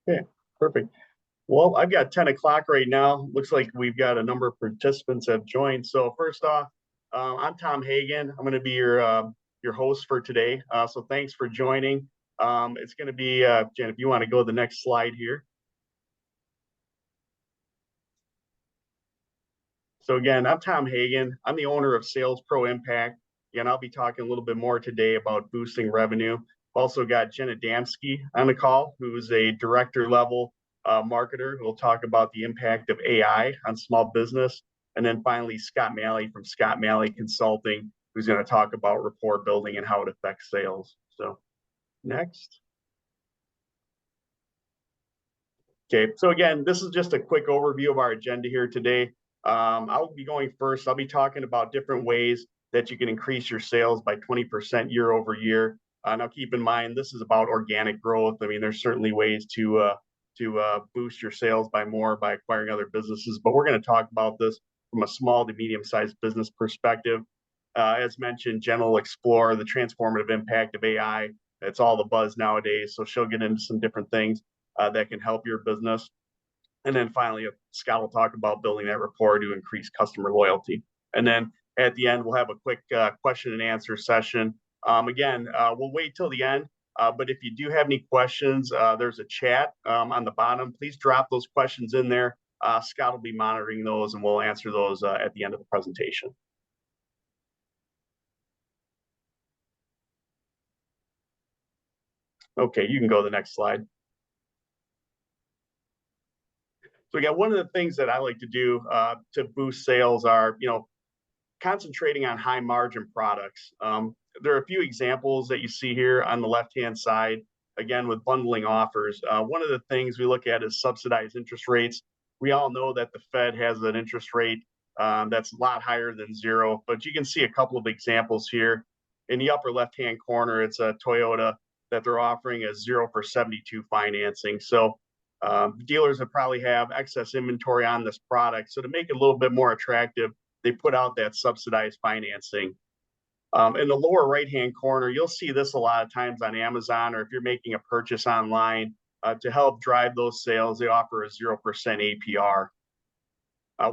Okay, perfect. Well, I've got 10 o'clock right now. Looks like we've got a number of participants have joined. So first off, I'm Tom Hagen. I'm going to be your host for today. So thanks for joining. It's going to be Jen. If you want to go to the next slide here. So again, I'm Tom Hagen. I'm the owner of Sales Pro Impact. Again, I'll be talking a little bit more today about boosting revenue. I've also got Jen Adamski on the call, who's a director level marketer who will talk about the impact of AI on small business. And then finally, Scott Maly from Scott Maly Consulting, who's going to talk about rapport building and how it affects sales. So next. Okay, so again, this is just a quick overview of our agenda here today. I'll be going first. I'll be talking about different ways that you can increase your sales by 20% year over year. Now, keep in mind, this is about organic growth. I mean, there's certainly ways to boost your sales by more by acquiring other businesses, but we're going to talk about this from a small to medium-sized business perspective. As mentioned, Jen will explore the transformative impact of AI. It's all the buzz nowadays, so she'll get into some different things that can help your business. And then finally, Scott will talk about building that rapport to increase customer loyalty. And then at the end, we'll have a quick question and answer session. Again, we'll wait till the end. But if you do have any questions, there's a chat on the bottom. Please drop those questions in there. Scott will be monitoring those, and we'll answer those at the end of the presentation. Okay, you can go to the next slide. So again, one of the things that I like to do to boost sales are, concentrating on high margin products. There are a few examples that you see here on the left-hand side, again, with bundling offers. One of the things we look at is subsidized interest rates. We all know that the Fed has an interest rate that's a lot higher than zero, but you can see a couple of examples here. In the upper left-hand corner, it's a Toyota that they're offering a 0 for 72 financing. So dealers that probably have excess inventory on this product. So to make it a little bit more attractive, they put out that subsidized financing. In the lower right-hand corner, you'll see this a lot of times on Amazon, or if you're making a purchase online, to help drive those sales, they offer a 0% APR.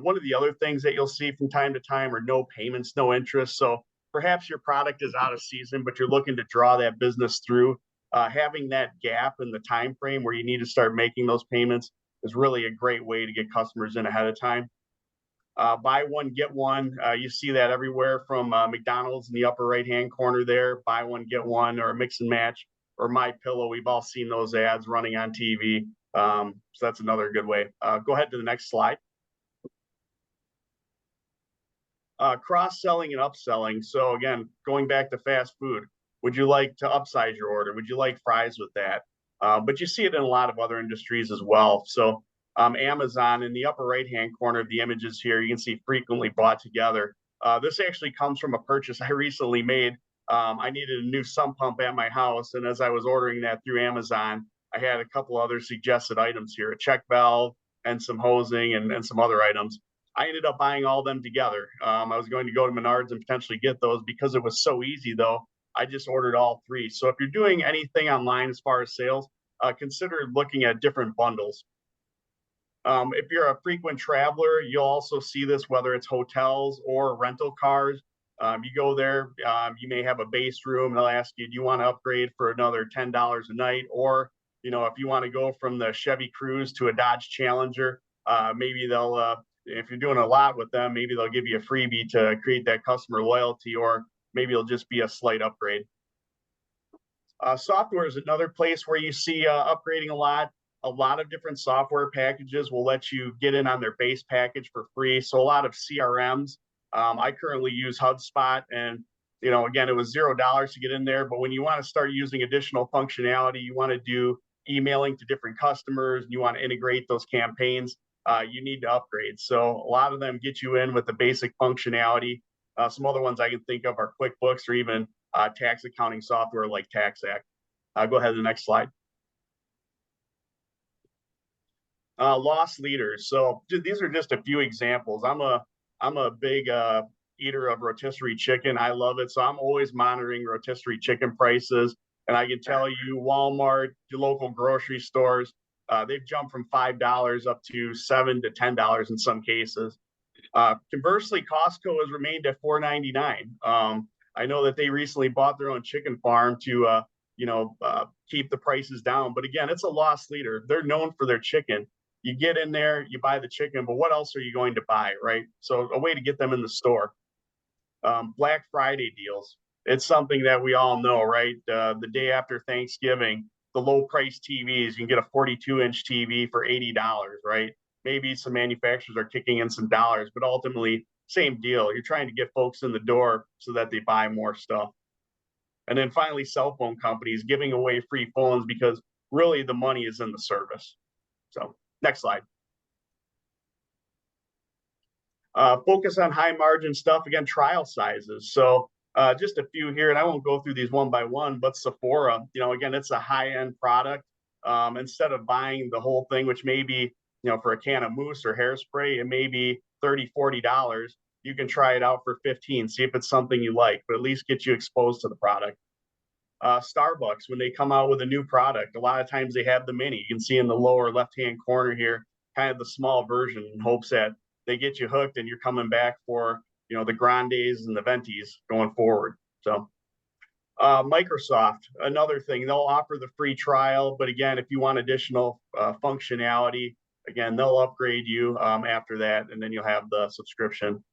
One of the other things that you'll see from time to time are no payments, no interest. So perhaps your product is out of season, but you're looking to draw that business through. Having that gap in the time frame where you need to start making those payments is really a great way to get customers in ahead of time. Buy one, get one. You see that everywhere from McDonald's in the upper right-hand corner there. Buy one, get one, or mix and match, or My Pillow. We've all seen those ads running on TV. So that's another good way. Go ahead to the next slide. Cross-selling and upselling. So again, going back to fast food, would you like to upsize your order? Would you like fries with that? But you see it in a lot of other industries as well. So Amazon, in the upper right-hand corner of the images here, you can see frequently bought together. This actually comes from a purchase I recently made. I needed a new sump pump at my house, and as I was ordering that through Amazon, I had a couple other suggested items here, a check valve and some hosing and some other items. I ended up buying all of them together. I was going to go to Menards and potentially get those because it was so easy, though. I just ordered all three. So if you're doing anything online as far as sales, consider looking at different bundles. If you're a frequent traveler, you'll also see this, whether it's hotels or rental cars. You go there, you may have a base room, and they'll ask you, do you want to upgrade for another $10 a night? Or, if you want to go from the Chevy Cruze to a Dodge Challenger, maybe they'll, if you're doing a lot with them, maybe they'll give you a freebie to create that customer loyalty, or maybe it'll just be a slight upgrade. Software is another place where you see upgrading a lot. A lot of different software packages will let you get in on their base package for free. So a lot of CRMs. I currently use HubSpot, and again, it was $0 to get in there. But when you want to start using additional functionality, you want to do emailing to different customers, and you want to integrate those campaigns, you need to upgrade. So a lot of them get you in with the basic functionality. Some other ones I can think of are QuickBooks or even tax accounting software like TaxAct. Go ahead to the next slide. Loss leaders. So these are just a few examples. I'm a big eater of rotisserie chicken. I love it. So I'm always monitoring rotisserie chicken prices. And I can tell you, Walmart, your local grocery stores, They've jumped from $5 up to $7 to $10 in some cases. Conversely, Costco has remained at $4.99. I know that they recently bought their own chicken farm to keep the prices down. But again, it's a loss leader. They're known for their chicken. You get in there, you buy the chicken, but what else are you going to buy, right? So a way to get them in the store. Black Friday deals. It's something that we all know, right? The day after Thanksgiving, the low price TVs, you can get a 42-inch TV for $80, right? Maybe some manufacturers are kicking in some dollars, but ultimately, same deal. You're trying to get folks in the door so that they buy more stuff. And then finally, cell phone companies giving away free phones because really the money is in the service. So next slide. Focus on high margin stuff, again, trial sizes. So just a few here, and I won't go through these one by one, but Sephora, again, it's a high-end product. Instead of buying the whole thing, which may be, for a can of mousse or hairspray, it may be $30, $40. You can try it out for 15, see if it's something you like, but at least get you exposed to the product. Starbucks, when they come out with a new product, a lot of times they have the mini. You can see in the lower left-hand corner here, kind of the small version, in hopes that they get you hooked and you're coming back for, the Grandes and the Ventis going forward. So Microsoft, another thing, they'll offer the free trial, but again, if you want additional functionality, again, they'll upgrade you after that, and then you'll have the subscription.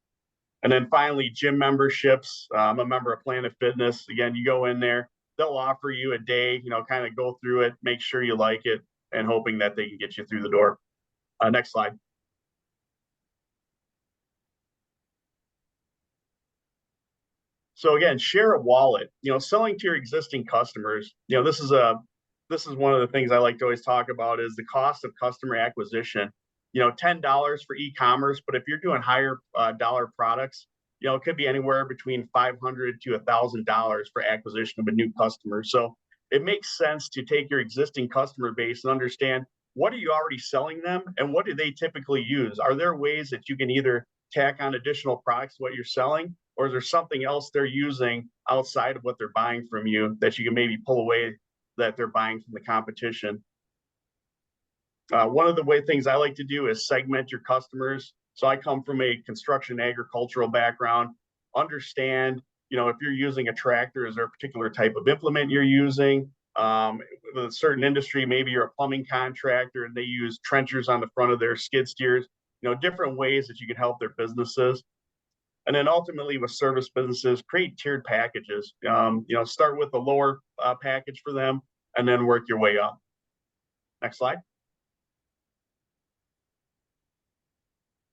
And then finally, gym memberships. I'm a member of Planet Fitness. Again, you go in there, they'll offer you a day, kind of go through it, make sure you like it, and hoping that they can get you through the door. Next slide. So again, share a wallet. Selling to your existing customers. This is one of the things I like to always talk about is the cost of customer acquisition. $10 for e-commerce, but if you're doing higher dollar products, it could be anywhere between $500 to $1,000 for acquisition of a new customer. So it makes sense to take your existing customer base and understand what are you already selling them and what do they typically use? Are there ways that you can either tack on additional products to what you're selling, or is there something else they're using outside of what they're buying from you that you can maybe pull away that they're buying from the competition? One of the things I like to do is segment your customers. So I come from a construction agricultural background. Understand, if you're using a tractor, is there a particular type of implement you're using? With a certain industry, maybe you're a plumbing contractor and they use trenchers on the front of their skid steers. Different ways that you can help their businesses. And then ultimately with service businesses, create tiered packages. Start with the lower package for them and then work your way up. Next slide.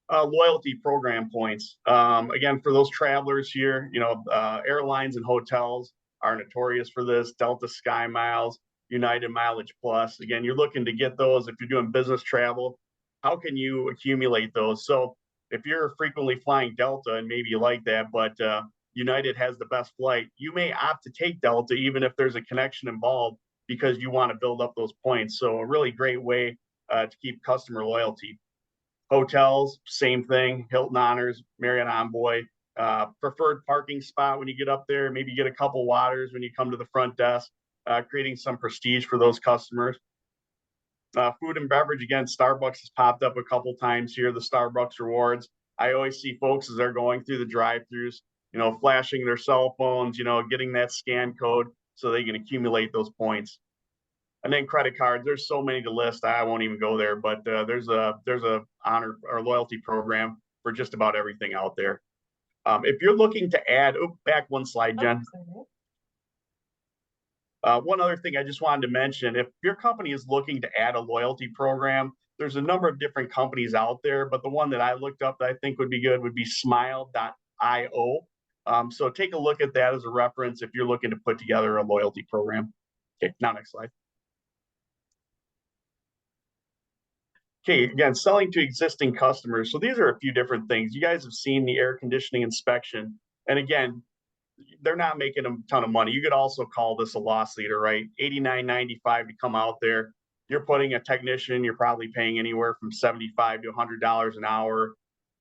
Loyalty program points. Again, for those travelers here, airlines and hotels are notorious for this. Delta Sky Miles, United Mileage Plus. Again, you're looking to get those if you're doing business travel. How can you accumulate those? So if you're frequently flying Delta and maybe you like that, but United has the best flight, you may opt to take Delta even if there's a connection involved because you want to build up those points. So a really great way to keep customer loyalty. Hotels, same thing. Hilton Honors, Marriott Envoy, preferred parking spot when you get up there. Maybe get a couple waters when you come to the front desk, creating some prestige for those customers. Food and beverage, again, Starbucks has popped up a couple times here, the Starbucks rewards. I always see folks as they're going through the drive-thrus, flashing their cell phones, getting that scan code so they can accumulate those points. And then credit cards, there's so many to list. I won't even go there, but there's a honor or loyalty program for just about everything out there. If you're looking to add, back one slide, Jen. One other thing I just wanted to mention, if your company is looking to add a loyalty program, there's a number of different companies out there, but the one that I looked up that I think would be good would be smile.io. So take a look at that as a reference if you're looking to put together a loyalty program. Okay, now next slide. Okay, again, selling to existing customers. So these are a few different things. You guys have seen the air conditioning inspection. And again, they're not making a ton of money. You could also call this a loss leader, right? $89.95 to come out there. You're putting a technician, you're probably paying anywhere from $75 to $100 an hour,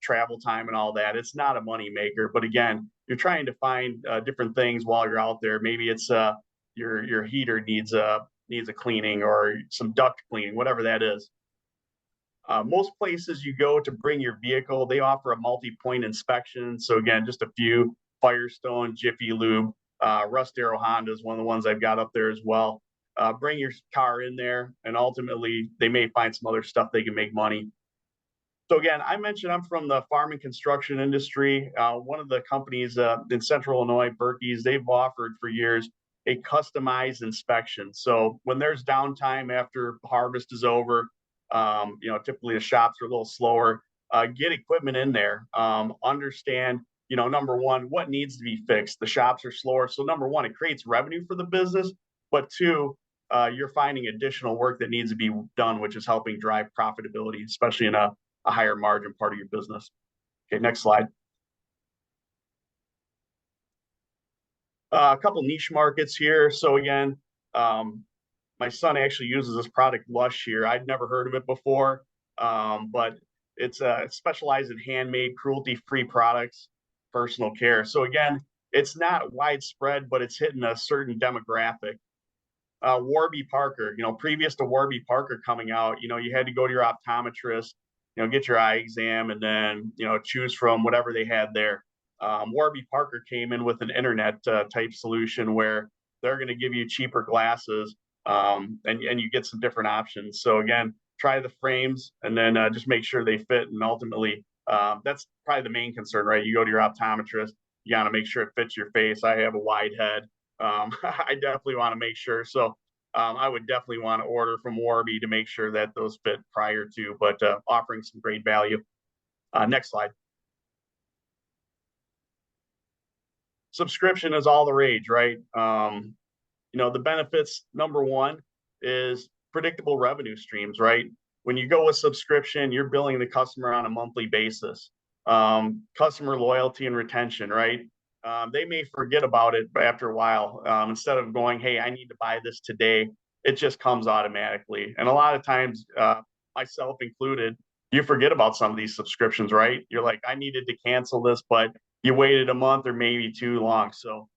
travel time and all that. It's not a money maker. But again, you're trying to find different things while you're out there. Maybe it's your heater needs needs a cleaning or some duct cleaning, whatever that is. Most places you go to bring your vehicle, they offer a multi-point inspection. So again, just a few: Firestone, Jiffy Lube, Rust Arrow Honda is one of the ones I've got up there as well. Bring your car in there, and ultimately they may find some other stuff they can make money. So again, I mentioned I'm from the farm and construction industry. One of the companies in Central Illinois, Berkey's, they've offered for years a customized inspection. So when there's downtime after harvest is over, typically the shops are a little slower. Get equipment in there. Understand, number one, what needs to be fixed. The shops are slower, so number one, it creates revenue for the business, but two, you're finding additional work that needs to be done, which is helping drive profitability, especially in a higher margin part of your business. Okay, next slide. A couple niche markets here. So again, my son actually uses this product, Lush here. I'd never heard of it before, but it's specialized in handmade, cruelty-free products, personal care. So again, it's not widespread, but it's hitting a certain demographic. Warby Parker, previous to Warby Parker coming out, you had to go to your optometrist, get your eye exam, and then, choose from whatever they had there. Warby Parker came in with an internet type solution where they're going to give you cheaper glasses, and you get some different options. So again, try the frames and then just make sure they fit. And ultimately, that's probably the main concern, right? You go to your optometrist, you got to make sure it fits your face. I have a wide head. I definitely want to make sure. So I would definitely want to order from Warby to make sure that those fit prior to, but offering some great value. Next slide. Subscription is all the rage, right? The benefits, number one, is predictable revenue streams, right? When you go with subscription, you're billing the customer on a monthly basis. Customer loyalty and retention, right? They may forget about it after a while. Instead of going, hey, I need to buy this today, it just comes automatically. And a lot of times, myself included, you forget about some of these subscriptions, right? You're like, I needed to cancel this, but you waited a month or maybe too long. So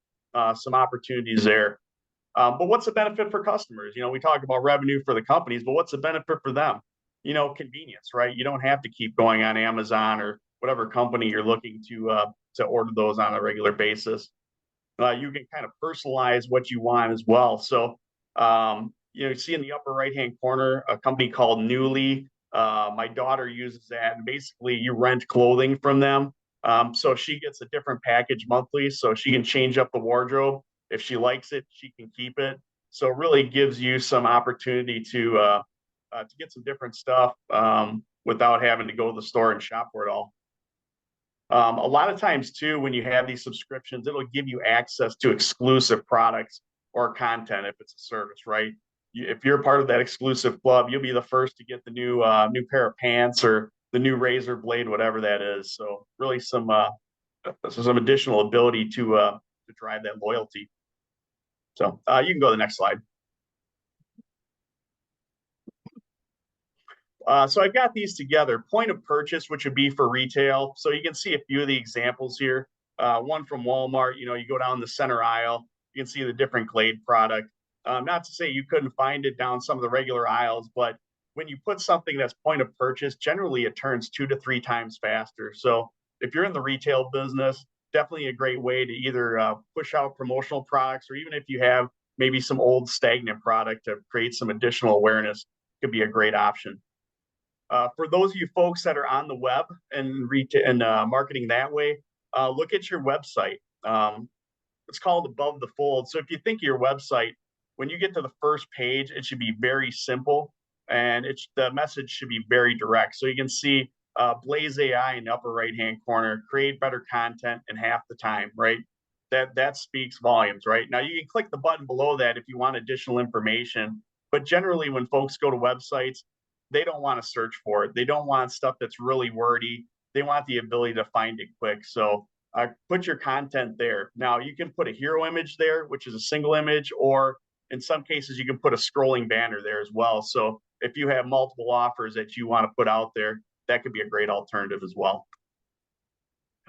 some opportunities there. But what's the benefit for customers? We talk about revenue for the companies, but what's the benefit for them? Convenience, right? You don't have to keep going on Amazon or whatever company you're looking to order those on a regular basis. You can kind of personalize what you want as well. So, you see in the upper right-hand corner, a company called Newly. My daughter uses that, and basically you rent clothing from them. So she gets a different package monthly, so she can change up the wardrobe. If she likes it, she can keep it. So it really gives you some opportunity to get some different stuff without having to go to the store and shop for it all. A lot of times too, when you have these subscriptions, it'll give you access to exclusive products or content if it's a service, right? If you're part of that exclusive club, you'll be the first to get the new pair of pants or the new razor blade, whatever that is. So really some additional ability to drive that loyalty. So you can go to the next slide. So I've got these together. Point of purchase, which would be for retail. So you can see a few of the examples here. One from Walmart, you go down the center aisle, you can see the different Glade product. Not to say you couldn't find it down some of the regular aisles, but when you put something that's point of purchase, generally it turns 2 to 3 times faster. So if you're in the retail business, definitely a great way to either push out promotional products, or even if you have maybe some old stagnant product to create some additional awareness, could be a great option. For those of you folks that are on the web and marketing that way, look at your website. It's called Above the Fold. So if you think of your website, when you get to the first page, it should be very simple, and the message should be very direct. So you can see Blaze AI in the upper right-hand corner, create better content in half the time, right? That speaks volumes, right? Now you can click the button below that if you want additional information, but generally when folks go to websites, they don't want to search for it. They don't want stuff that's really wordy. They want the ability to find it quick. So put your content there. Now you can put a hero image there, which is a single image, or in some cases you can put a scrolling banner there as well. So if you have multiple offers that you want to put out there, that could be a great alternative as well.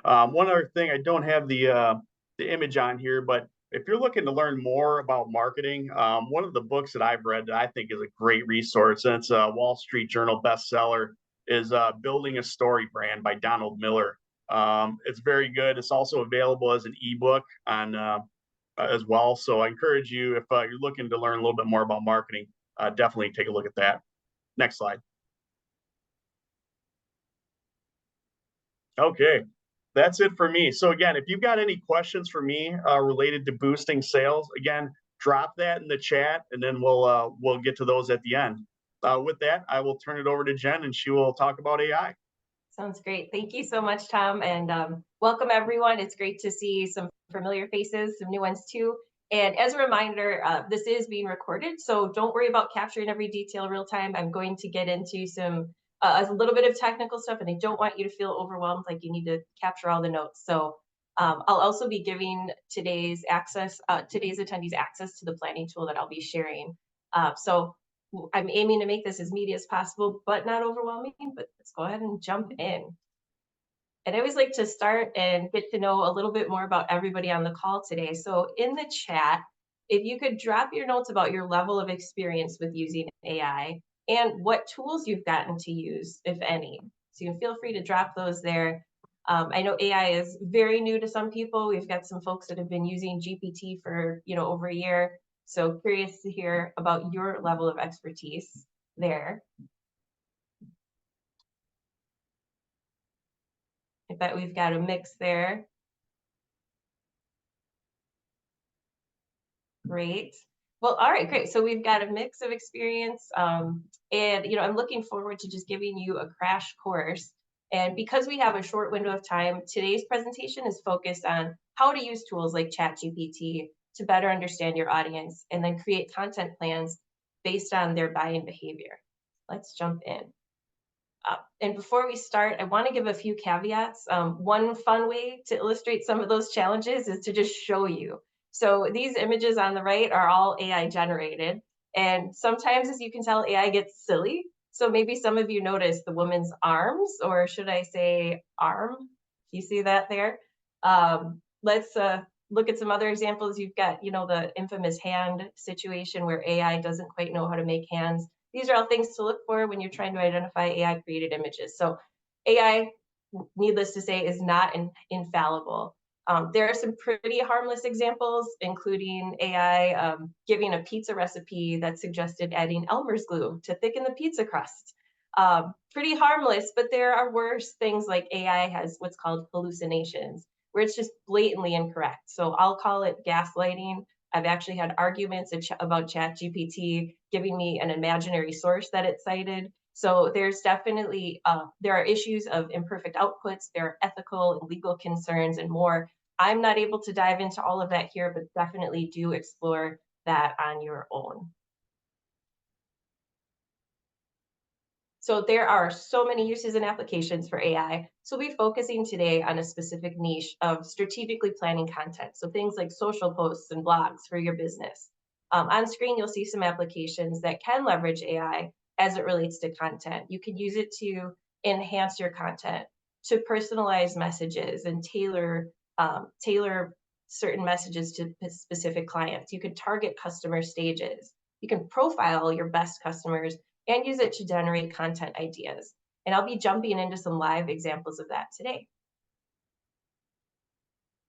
One other thing, I don't have the image on here, but If you're looking to learn more about marketing, one of the books that I've read that I think is a great resource, and it's a Wall Street Journal bestseller, is Building a Story Brand by Donald Miller. It's very good. It's also available as an ebook on as well. So I encourage you, if you're looking to learn a little bit more about marketing, definitely take a look at that. Next slide. Okay, that's it for me. So again, if you've got any questions for me related to boosting sales, again, drop that in the chat, and then we'll get to those at the end. With that, I will turn it over to Jen, and she will talk about AI. Sounds great. Thank you so much, Tom, and welcome everyone. It's great to see some familiar faces, some new ones too. And as a reminder, this is being recorded, so don't worry about capturing every detail real time. I'm going to get into some a little bit of technical stuff, and I don't want you to feel overwhelmed like you need to capture all the notes. So I'll also be giving today's attendees access to the planning tool that I'll be sharing. So I'm aiming to make this as meaty as possible, but not overwhelming. But let's go ahead and jump in. And I always like to start and get to know a little bit more about everybody on the call today. So in the chat, if you could drop your notes about your level of experience with using AI and what tools you've gotten to use, if any. So you can feel free to drop those there. I know AI is very new to some people. We've got some folks that have been using GPT for over a year. So curious to hear about your level of expertise there. I bet we've got a mix there. Great. Well, all right, great. So we've got a mix of experience, and I'm looking forward to just giving you a crash course. And because we have a short window of time, today's presentation is focused on how to use tools like ChatGPT to better understand your audience and then create content plans based on their buying behavior. Let's jump in. And before we start, I want to give a few caveats. One fun way to illustrate some of those challenges is to just show you. So these images on the right are all AI generated. And sometimes, as you can tell, AI gets silly. So maybe some of you noticed the woman's arms, or should I say arm? You see that there? Let's look at some other examples. You've got, the infamous hand situation where AI doesn't quite know how to make hands. These are all things to look for when you're trying to identify AI created images. So AI, needless to say, is not infallible. There are some pretty harmless examples, including AI giving a pizza recipe that suggested adding Elmer's glue to thicken the pizza crust. Pretty harmless, but there are worse things like AI has what's called hallucinations, where it's just blatantly incorrect. So I'll call it gaslighting. I've actually had arguments about ChatGPT giving me an imaginary source that it cited. So there's definitely, there are issues of imperfect outputs, there are ethical and legal concerns and more. I'm not able to dive into all of that here, but definitely do explore that on your own. So there are so many uses and applications for AI. So we'll be focusing today on a specific niche of strategically planning content. So things like social posts and blogs for your business. On screen, you'll see some applications that can leverage AI as it relates to content. You can use it to enhance your content, to personalize messages and tailor certain messages to specific clients. You can target customer stages. You can profile your best customers and use it to generate content ideas. And I'll be jumping into some live examples of that today.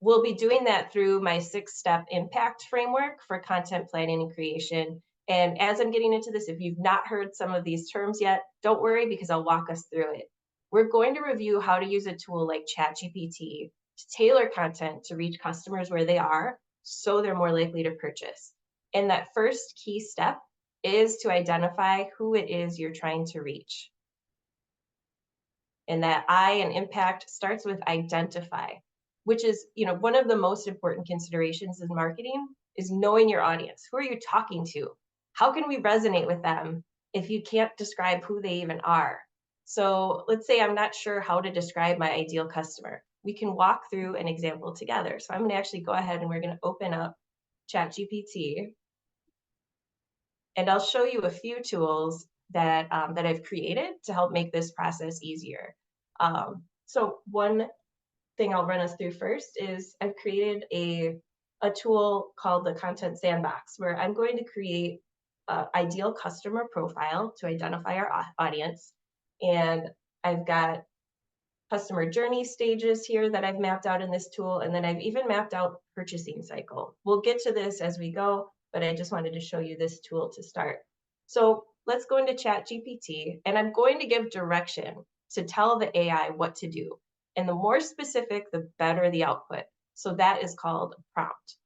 We'll be doing that through my 6-step impact framework for content planning and creation. And as I'm getting into this, if you've not heard some of these terms yet, don't worry because I'll walk us through it. We're going to review how to use a tool like ChatGPT to tailor content to reach customers where they are, so they're more likely to purchase. And that first key step is to identify who it is you're trying to reach. And that I in impact starts with identify, which is, one of the most important considerations in marketing is knowing your audience. Who are you talking to? How can we resonate with them if you can't describe who they even are? So let's say I'm not sure how to describe my ideal customer. We can walk through an example together. So I'm going to actually go ahead and we're going to open up ChatGPT. And I'll show you a few tools that I've created to help make this process easier. So one thing I'll run us through first is I've created a a tool called the Content Sandbox, where I'm going to create an ideal customer profile to identify our audience. And I've got customer journey stages here that I've mapped out in this tool. And then I've even mapped out purchasing cycle. We'll get to this as we go, but I just wanted to show you this tool to start. So let's go into Chat GPT, and I'm going to give direction to tell the AI what to do. And the more specific, the better the output. So that is called a prompt.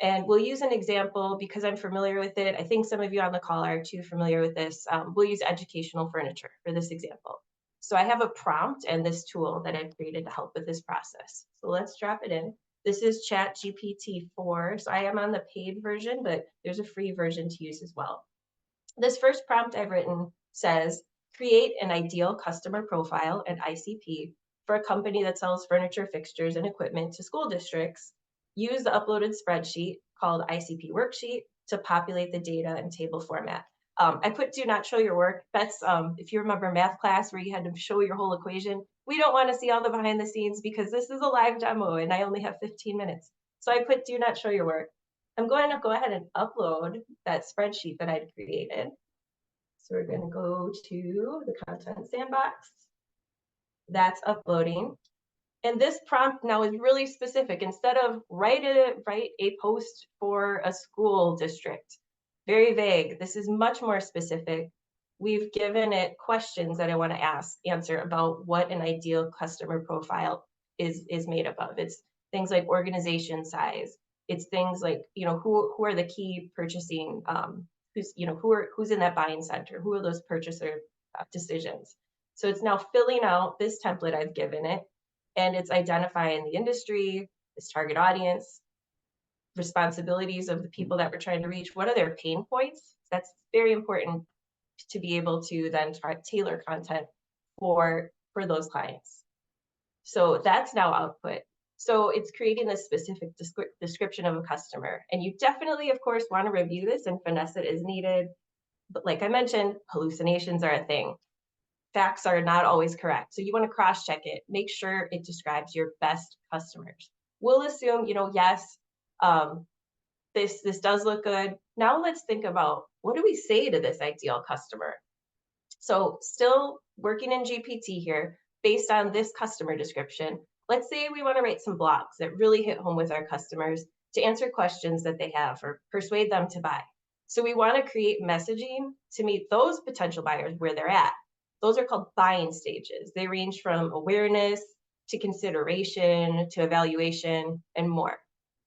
And we'll use an example because I'm familiar with it. I think some of you on the call are too familiar with this. We'll use educational furniture for this example. So I have a prompt and this tool that I've created to help with this process. So let's drop it in. This is Chat GPT 4. So I am on the paid version, but there's a free version to use as well. This first prompt I've written says, create an ideal customer profile and ICP for a company that sells furniture, fixtures, and equipment to school districts. Use the uploaded spreadsheet called ICP worksheet to populate the data in table format. I put do not show your work. That's if you remember math class where you had to show your whole equation. We don't want to see all the behind the scenes because this is a live demo and I only have 15 minutes. So I put do not show your work. I'm going to go ahead and upload that spreadsheet that I'd created. So we're going to go to the Content Sandbox. That's uploading. And this prompt now is really specific. Instead of write a post for a school district, very vague. This is much more specific. We've given it questions that I want to answer about what an ideal customer profile is made up of. It's things like organization size. It's things like, who are the key purchasing, who's in that buying center? Who are those purchaser decisions? So it's now filling out this template I've given it, and it's identifying the industry, its target audience, responsibilities of the people that we're trying to reach. What are their pain points? That's very important to be able to then tailor content for those clients. So that's now output. So it's creating this specific description of a customer. And you definitely, of course, want to review this and finesse it as needed. But like I mentioned, hallucinations are a thing. Facts are not always correct. So you want to cross-check it. Make sure it describes your best customers. We'll assume, yes, this does look good. Now let's think about, what do we say to this ideal customer? So still working in GPT here, based on this customer description, let's say we want to write some blogs that really hit home with our customers to answer questions that they have or persuade them to buy. So we want to create messaging to meet those potential buyers where they're at. Those are called buying stages. They range from awareness to consideration to evaluation and more.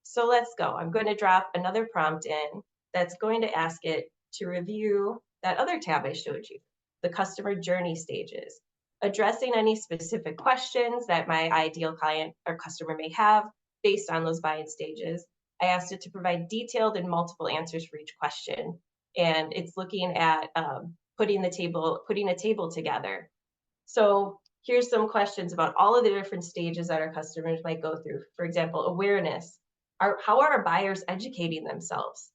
So let's go. I'm going to drop another prompt in that's going to ask it to review that other tab I showed you, the customer journey stages, addressing any specific questions that my ideal client or customer may have based on those buying stages. I asked it to provide detailed and multiple answers for each question. And it's looking at putting a table together. So here's some questions about all of the different stages that our customers might go through. For example, awareness. How are our buyers educating themselves?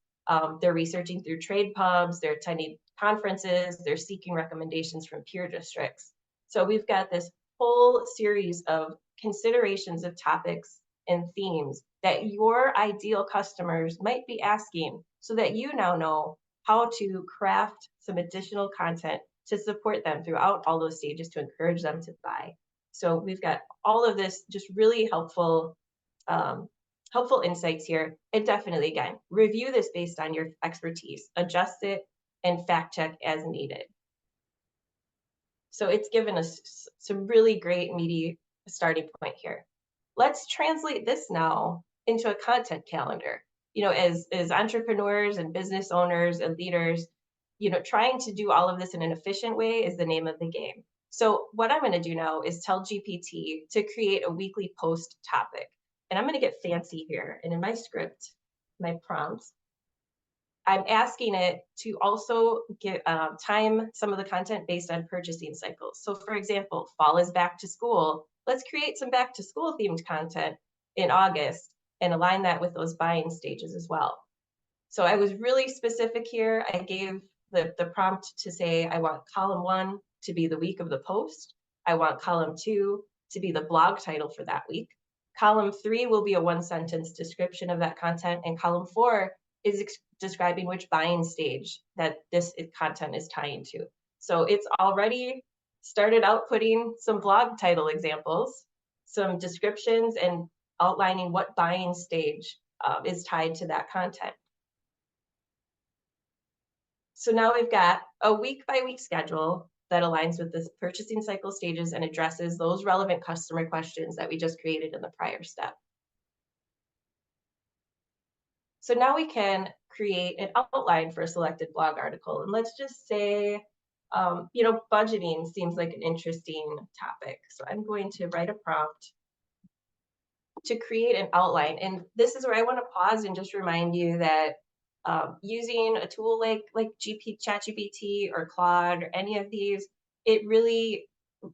They're researching through trade pubs, they're attending conferences, they're seeking recommendations from peer districts. So we've got this whole series of considerations of topics and themes that your ideal customers might be asking, so that you now know how to craft some additional content to support them throughout all those stages to encourage them to buy. So we've got all of this just really helpful insights here. And definitely, again, review this based on your expertise, adjust it, and fact check as needed. So it's given us some really great meaty starting point here. Let's translate this now into a content calendar. As entrepreneurs and business owners and leaders, trying to do all of this in an efficient way is the name of the game. So what I'm going to do now is tell GPT to create a weekly post topic. And I'm going to get fancy here. And in my script, my prompts, I'm asking it to also time some of the content based on purchasing cycles. So for example, fall is back to school. Let's create some back to school themed content in August and align that with those buying stages as well. So I was really specific here. I gave the prompt to say, I want column 1 to be the week of the post. I want column 2 to be the blog title for that week. Column 3 will be a 1-sentence description of that content, and column 4 is describing which buying stage that this content is tying to. So it's already started out putting some blog title examples, some descriptions, and outlining what buying stage is tied to that content. So now we've got a week-by-week schedule that aligns with the purchasing cycle stages and addresses those relevant customer questions that we just created in the prior step. So now we can create an outline for a selected blog article. And let's just say, budgeting seems like an interesting topic. So I'm going to write a prompt to create an outline. And this is where I want to pause and just remind you that using a tool like ChatGPT or Claude or any of these, it really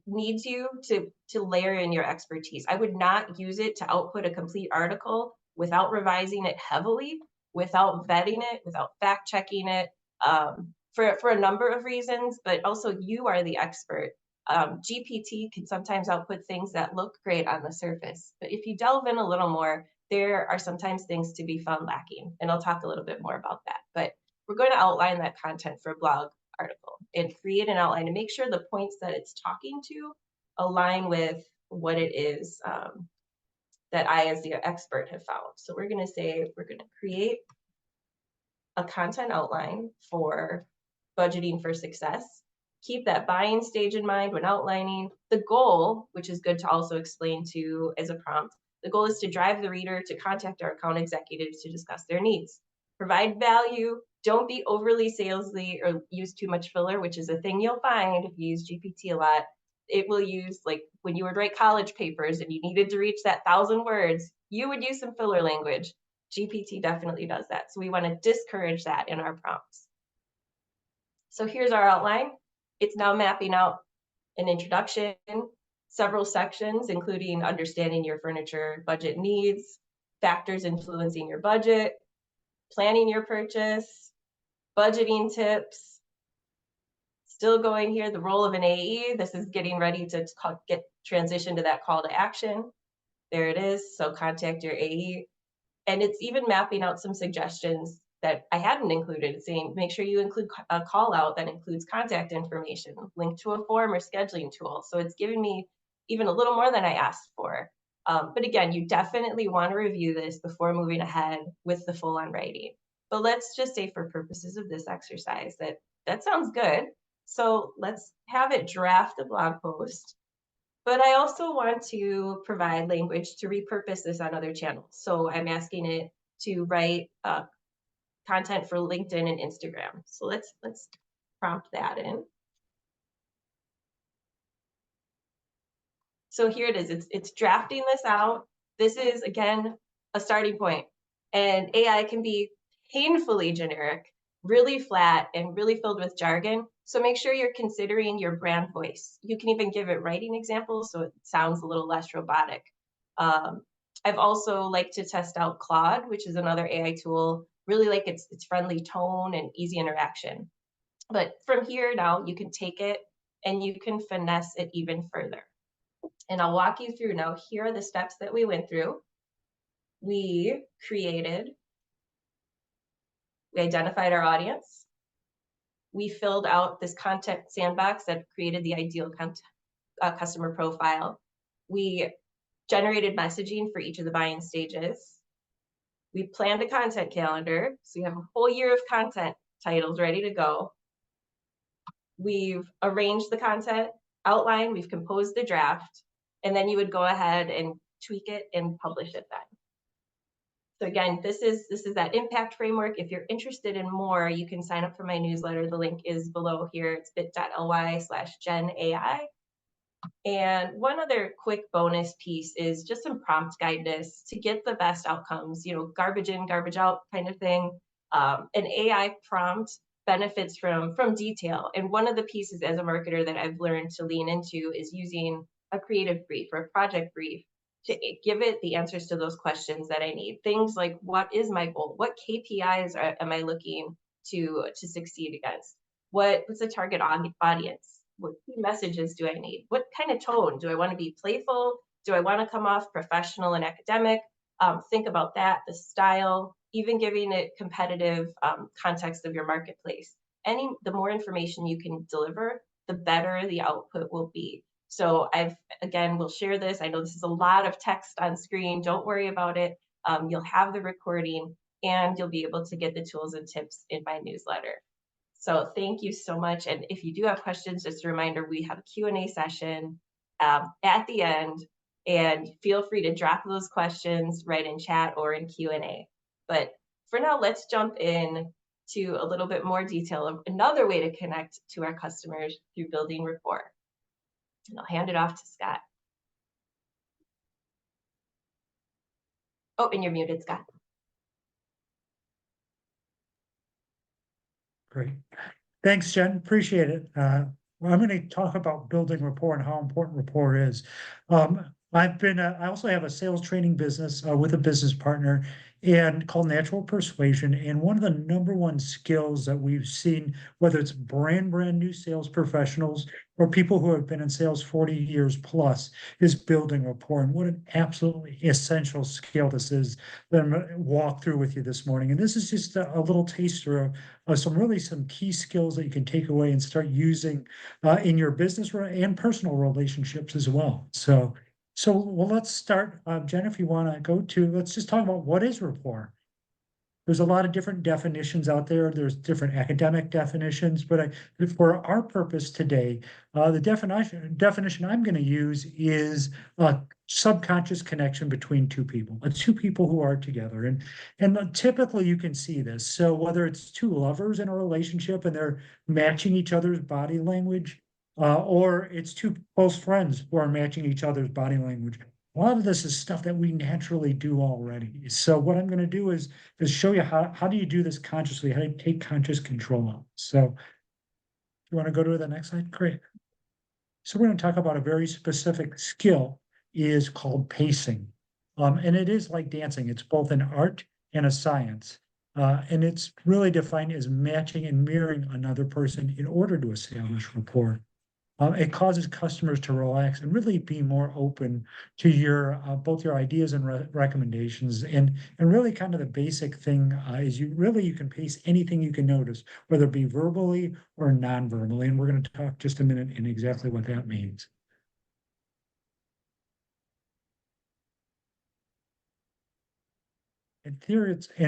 needs you to layer in your expertise. I would not use it to output a complete article without revising it heavily, without vetting it, without fact checking it, for a number of reasons, but also you are the expert. GPT can sometimes output things that look great on the surface, but if you delve in a little more, there are sometimes things to be found lacking, and I'll talk a little bit more about that. But we're going to outline that content for a blog article and create an outline and make sure the points that it's talking to align with what it is that I, as the expert, have found. So we're going to say we're going to create a content outline for budgeting for success. Keep that buying stage in mind when outlining. The goal, which is good to also explain to as a prompt, the goal is to drive the reader to contact our account executives to discuss their needs. Provide value. Don't be overly salesy or use too much filler, which is a thing you'll find if you use GPT a lot. It will use, like when you would write college papers and you needed to reach that 1,000 words, you would use some filler language. GPT definitely does that. So we want to discourage that in our prompts. So here's our outline. It's now mapping out an introduction, several sections, including understanding your furniture budget needs, factors influencing your budget, planning your purchase, budgeting tips. Still going here, the role of an AE. This is getting ready to get transition to that call to action. There it is. So contact your AE. And it's even mapping out some suggestions that I hadn't included. It's saying, make sure you include a call out that includes contact information, link to a form or scheduling tool. So it's giving me even a little more than I asked for. But again, you definitely want to review this before moving ahead with the full on writing. But let's just say for purposes of this exercise that sounds good. So let's have it draft a blog post. But I also want to provide language to repurpose this on other channels. So I'm asking it to write content for LinkedIn and Instagram. So let's prompt that in. So here it is. It's drafting this out. This is, again, a starting point. And AI can be painfully generic, really flat, and really filled with jargon. So make sure you're considering your brand voice. You can even give it writing examples so it sounds a little less robotic. I've also liked to test out Claude, which is another AI tool. Really like its friendly tone and easy interaction. But from here now, you can take it and you can finesse it even further. And I'll walk you through now. Here are the steps that we went through. We identified our audience. We filled out this content sandbox that created the ideal customer profile. We generated messaging for each of the buying stages. We planned a content calendar, so you have a whole year of content titles ready to go. We've arranged the content outline, we've composed the draft, and then you would go ahead and tweak it and publish it then. So again, this is that impact framework. If you're interested in more, you can sign up for my newsletter. The link is below here. It's bit.ly/JenAI. And one other quick bonus piece is just some prompt guidance to get the best outcomes, garbage in, garbage out kind of thing. An AI prompt benefits from detail. And one of the pieces as a marketer that I've learned to lean into is using a creative brief or a project brief to give it the answers to those questions that I need. Things like, what is my goal? What KPIs am I looking to succeed against? What's the target audience? What key messages do I need? What kind of tone? Do I want to be playful, Do I want to come off professional and academic? Think about that, the style, even giving it competitive context of your marketplace. The more information you can deliver, the better the output will be. So again, we'll share this. I know this is a lot of text on screen. Don't worry about it. You'll have the recording and you'll be able to get the tools and tips in my newsletter. So thank you so much. And if you do have questions, just a reminder, we have a Q&A session at the end, and feel free to drop those questions right in chat or in Q&A. But for now, let's jump in to a little bit more detail of another way to connect to our customers through building rapport. And I'll hand it off to Scott. Oh, and you're muted, Scott. Great. Thanks, Jen. Appreciate it. Well, I'm going to talk about building rapport and how important rapport is. I also have a sales training business with a business partner and called Natural Persuasion. And one of the number one skills that we've seen, whether it's brand new sales professionals or people who have been in sales 40 years plus, is building rapport. And what an absolutely essential skill this is that I'm going to walk through with you this morning. And this is just a little taster of some key skills that you can take away and start using in your business and personal relationships as well. So let's start, Jen, if you want to let's just talk about what is rapport. There's a lot of different definitions out there. There's different academic definitions, but for our purpose today, the definition I'm going to use is a subconscious connection between two people. Two people who are together, and typically you can see this. So whether it's two lovers in a relationship and they're matching each other's body language, or it's two close friends who are matching each other's body language. A lot of this is stuff that we naturally do already. So what I'm going to do is show you how do you do this consciously, how do you take conscious control of it. So you want to go to the next slide? Great. So we're going to talk about a very specific skill is called pacing. And it is like dancing. It's both an art and a science. And it's really defined as matching and mirroring another person in order to establish rapport. It causes customers to relax and really be more open to your both your ideas and recommendations. And really kind of the basic thing is you can pace anything you can notice, whether it be verbally or non-verbally. And we're going to talk just a minute in exactly what that means. In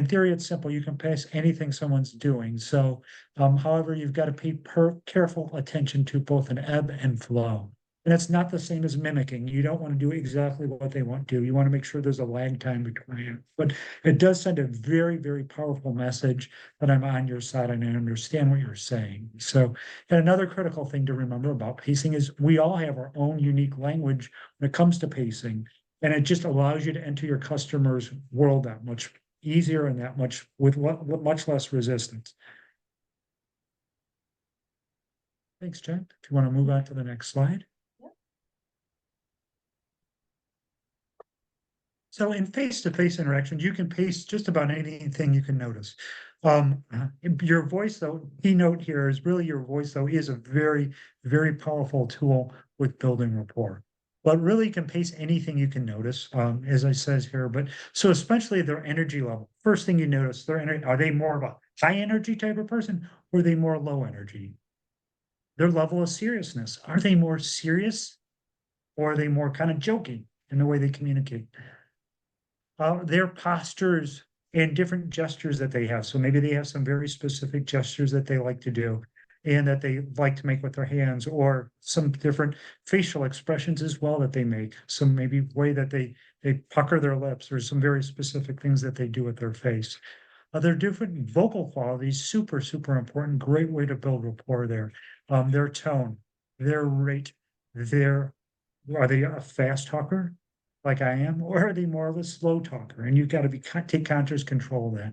theory, it's simple. You can pace anything someone's doing. So, however, you've got to pay careful attention to both an ebb and flow. And it's not the same as mimicking. You don't want to do exactly what they want to do. You want to make sure there's a lag time between you. But it does send a very, very powerful message that I'm on your side and I understand what you're saying. So, and another critical thing to remember about pacing is we all have our own unique language when it comes to pacing. And it just allows you to enter your customer's world that much easier and that much with much less resistance. Thanks, Jen. If you want to move on to the next slide. So in face-to-face interactions, you can pace just about anything you can notice. Your voice, though, keynote here is really your voice, though, is a very, very powerful tool with building rapport. But really you can pace anything you can notice, as I says here. But so especially their energy level. First thing you notice, their energy, are they more of a high energy type of person or are they more low energy? Their level of seriousness. Are they more serious or are they more kind of joking in the way they communicate? Their postures and different gestures that they have. So maybe they have some very specific gestures that they like to do and that they like to make with their hands, or some different facial expressions as well that they make. Some maybe way that they pucker their lips, or some very specific things that they do with their face. Their different vocal qualities, super, super important. Great way to build rapport there. Their tone, their rate, are they a fast talker like I am, or are they more of a slow talker? And you've got to take conscious control of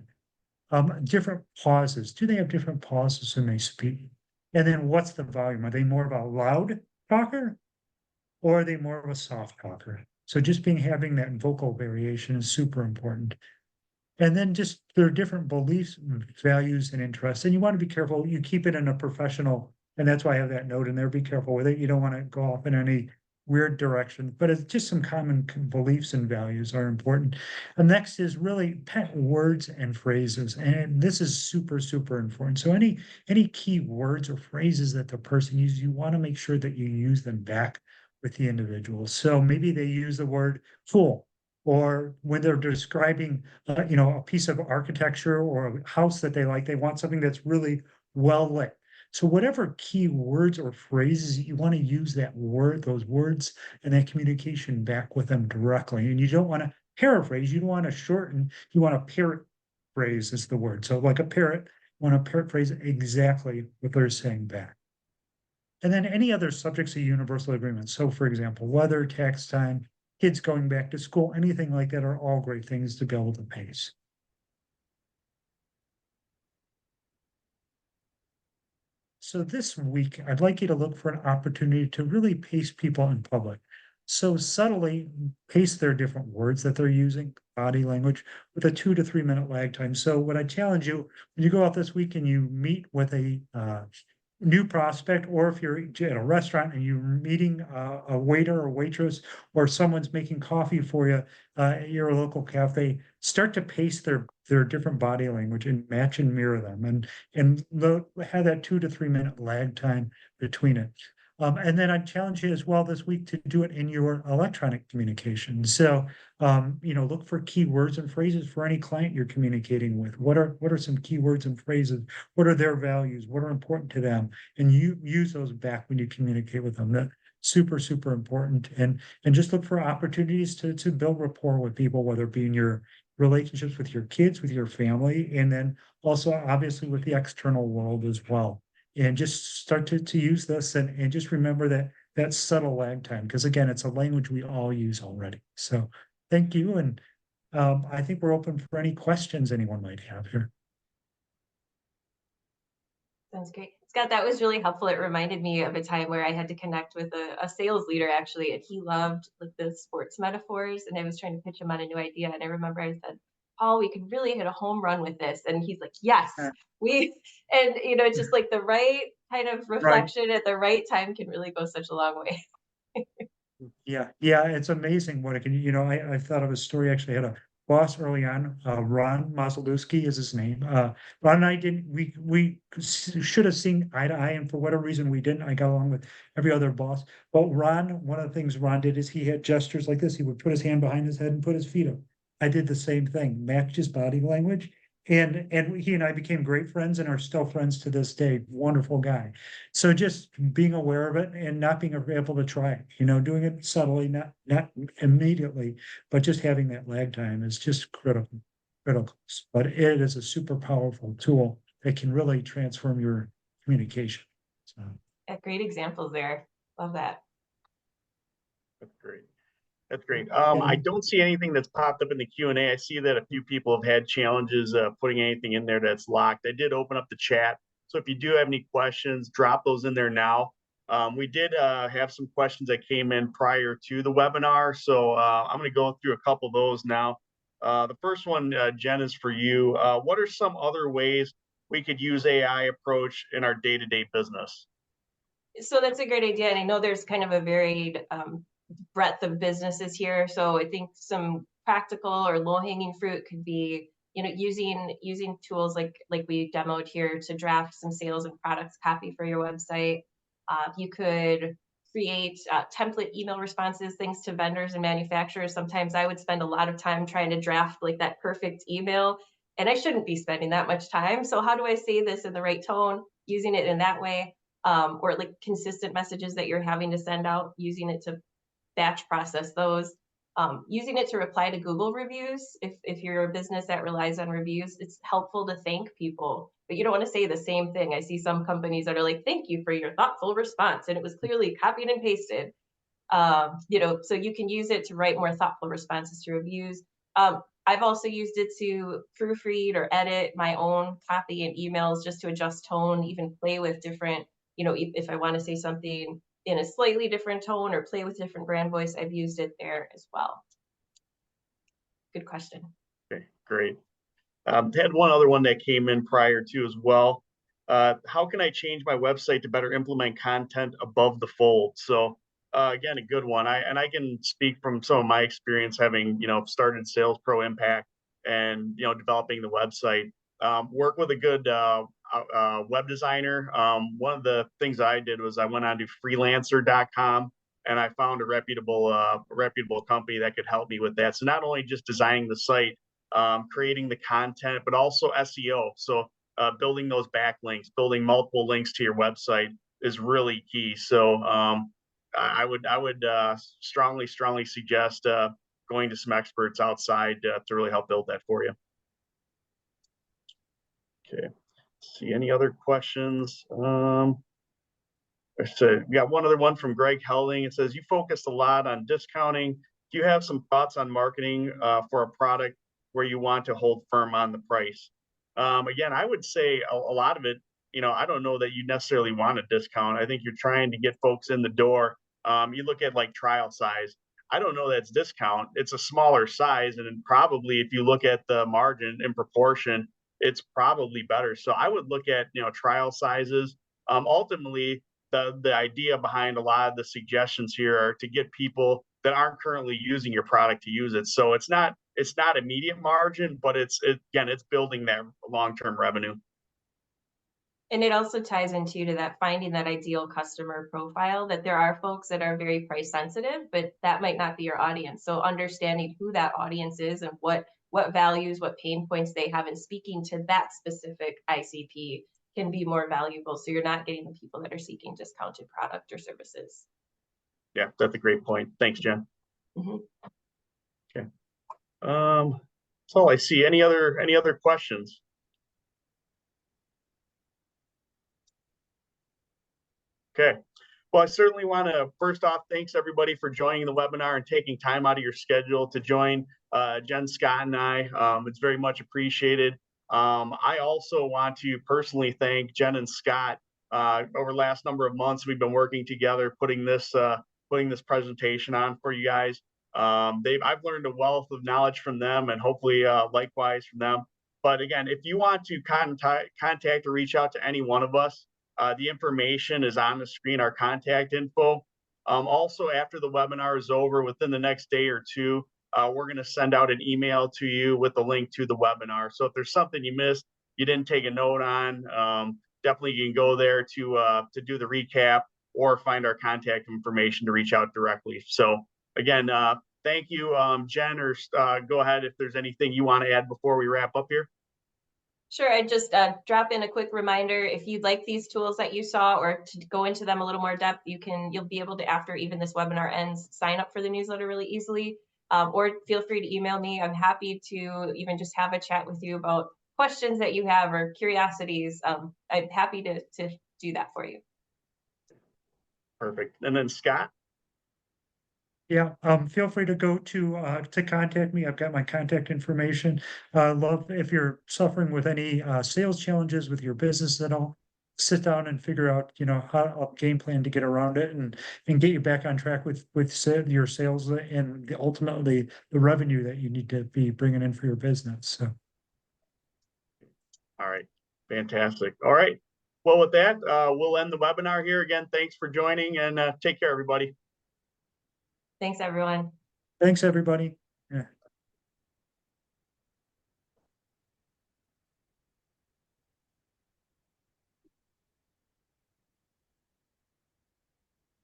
that. Different pauses. Do they have different pauses when they speak? And then what's the volume? Are they more of a loud talker or are they more of a soft talker? So just having that vocal variation is super important. And then just their different beliefs, values, and interests. And you want to be careful. You keep it in a professional, and that's why I have that note in there. Be careful with it. You don't want to go off in any weird direction, but it's just some common beliefs and values are important. And next is really pet words and phrases. And this is super, super important. So any key words or phrases that the person uses, you want to make sure that you use them back with the individual. So maybe they use the word fool, or when they're describing, a piece of architecture or a house that they like, they want something that's really well lit. So whatever key words or phrases you want to use those words and that communication back with them directly. And you don't want to paraphrase, you don't want to shorten, you want to paraphrase is the word. So like a parrot, you want to paraphrase exactly what they're saying back. And then any other subjects of universal agreement. So for example, weather, tax time, kids going back to school, anything like that are all great things to be able to pace. So this week, I'd like you to look for an opportunity to really pace people in public. So subtly pace their different words that they're using, body language, with a 2 to 3 minute lag time. So what I challenge you, when you go out this week and you meet with a new prospect, or if you're at a restaurant and you're meeting a waiter or waitress, or someone's making coffee for you at your local cafe, start to pace their different body language and match and mirror them, and have that 2 to 3 minute lag time between it. And then I challenge you as well this week to do it in your electronic communication. So, look for keywords and phrases for any client you're communicating with. What are some keywords and phrases? What are their values? What are important to them? And you use those back when you communicate with them. That's super, super important. And just look for opportunities to build rapport with people, whether it be in your relationships with your kids, with your family, and then also obviously with the external world as well. And just start to use this, and just remember that subtle lag time, because again, it's a language we all use already. So thank you. And I think we're open for any questions anyone might have here. Sounds great. Scott, that was really helpful. It reminded me of a time where I had to connect with a sales leader actually, and he loved like the sports metaphors, and I was trying to pitch him on a new idea. And I remember I said, Paul, we could really hit a home run with this. And he's like, yes, we, and it's just like the right kind of reflection at the right time can really go such a long way. Yeah, it's amazing what it can, I thought of a story, actually had a boss early on, Ron Masalewski is his name. Ron and I we should have seen eye to eye, and for whatever reason we didn't. I got along with every other boss. But one of the things Ron did is he had gestures like this. He would put his hand behind his head and put his feet up. I did the same thing, matched his body language. And he and I became great friends and are still friends to this day. Wonderful guy. So just being aware of it and not being able to try it, doing it subtly, not immediately, but just having that lag time is just critical. But it is a super powerful tool that can really transform your communication. So. Great examples there. Love that. That's great. That's great. I don't see anything that's popped up in the Q&A. I see that a few people have had challenges putting anything in there that's locked. I did open up the chat. So if you do have any questions, drop those in there now. We did have some questions that came in prior to the webinar. So I'm going to go through a couple of those now. The first one, Jen, is for you. What are some other ways we could use AI approach in our day-to-day business? So that's a great idea. And I know there's kind of a varied breadth of businesses here. So I think some practical or low-hanging fruit could be, using tools like we demoed here to draft some sales and products copy for your website. You could create template email responses, things to vendors and manufacturers. Sometimes I would spend a lot of time trying to draft like that perfect email, and I shouldn't be spending that much time. So how do I say this in the right tone, using it in that way? Or like consistent messages that you're having to send out, using it to batch process those, using it to reply to Google reviews. If you're a business that relies on reviews, it's helpful to thank people, but you don't want to say the same thing. I see some companies that are like, thank you for your thoughtful response, and it was clearly copied and pasted. So you can use it to write more thoughtful responses to reviews. I've also used it to proofread or edit my own copy and emails just to adjust tone, even play with different, if I want to say something in a slightly different tone or play with different brand voice, I've used it there as well. Good question. Okay, great. Had one other one that came in prior to as well. How can I change my website to better implement content above the fold? So Again, a good one. I can speak from some of my experience having, started Sales Pro Impact and, developing the website. Work with a good web designer. One of the things I did was I went on to freelancer.com and I found a reputable company that could help me with that. So not only just designing the site, creating the content, but also SEO. So building those backlinks, building multiple links to your website is really key. So I would strongly suggest going to some experts outside to really help build that for you. Okay. Let's see any other questions? So we got one other one from Greg Helding. It says you focused a lot on discounting. Do you have some thoughts on marketing for a product where you want to hold firm on the price? Again, I would say a lot of it, I don't know that you necessarily want a discount. I think you're trying to get folks in the door. You look at like trial size. I don't know that's discount. It's a smaller size, and then probably if you look at the margin in proportion, it's probably better. So I would look at trial sizes. Ultimately, the idea behind a lot of the suggestions here are to get people that aren't currently using your product to use it. So it's not immediate margin, but it's building that long-term revenue. And it also ties into that finding that ideal customer profile, that there are folks that are very price sensitive, but that might not be your audience. So understanding who that audience is and what values, what pain points they have, and speaking to that specific ICP can be more valuable. So you're not getting the people that are seeking discounted product or services. Yeah, that's a great point. Thanks, Jen. Mm-hmm. Okay. That's all I see. Any other questions? Okay. Well, I certainly want to first off, thanks everybody for joining the webinar and taking time out of your schedule to join Jen, Scott, and I. It's very much appreciated. I also want to personally thank Jen and Scott. Over the last number of months, we've been working together, putting this presentation on for you guys. I've learned a wealth of knowledge from them, and hopefully likewise from them. But again, if you want to contact or reach out to any one of us, the information is on the screen, our contact info. Also, after the webinar is over, within the next day or two, we're going to send out an email to you with the link to the webinar. So if there's something you missed, you didn't take a note on, definitely you can go there to do the recap or find our contact information to reach out directly. So again, thank you, Jen, or go ahead if there's anything you want to add before we wrap up here. Sure, I just drop in a quick reminder. If you'd like these tools that you saw or to go into them a little more depth, you'll be able to, after even this webinar ends, sign up for the newsletter really easily. Or feel free to email me. I'm happy to even just have a chat with you about questions that you have or curiosities. I'm happy to do that for you. Perfect. And then Scott? Yeah, feel free to go to contact me. I've got my contact information. Love if you're suffering with any sales challenges with your business at all, sit down and figure out, how a game plan to get around it and get you back on track with your sales and ultimately the revenue that you need to be bringing in for your business. So. All right, fantastic. All right. Well, with that, we'll end the webinar here. Again, thanks for joining and take care, everybody. Thanks, everyone. Thanks, everybody. Yeah.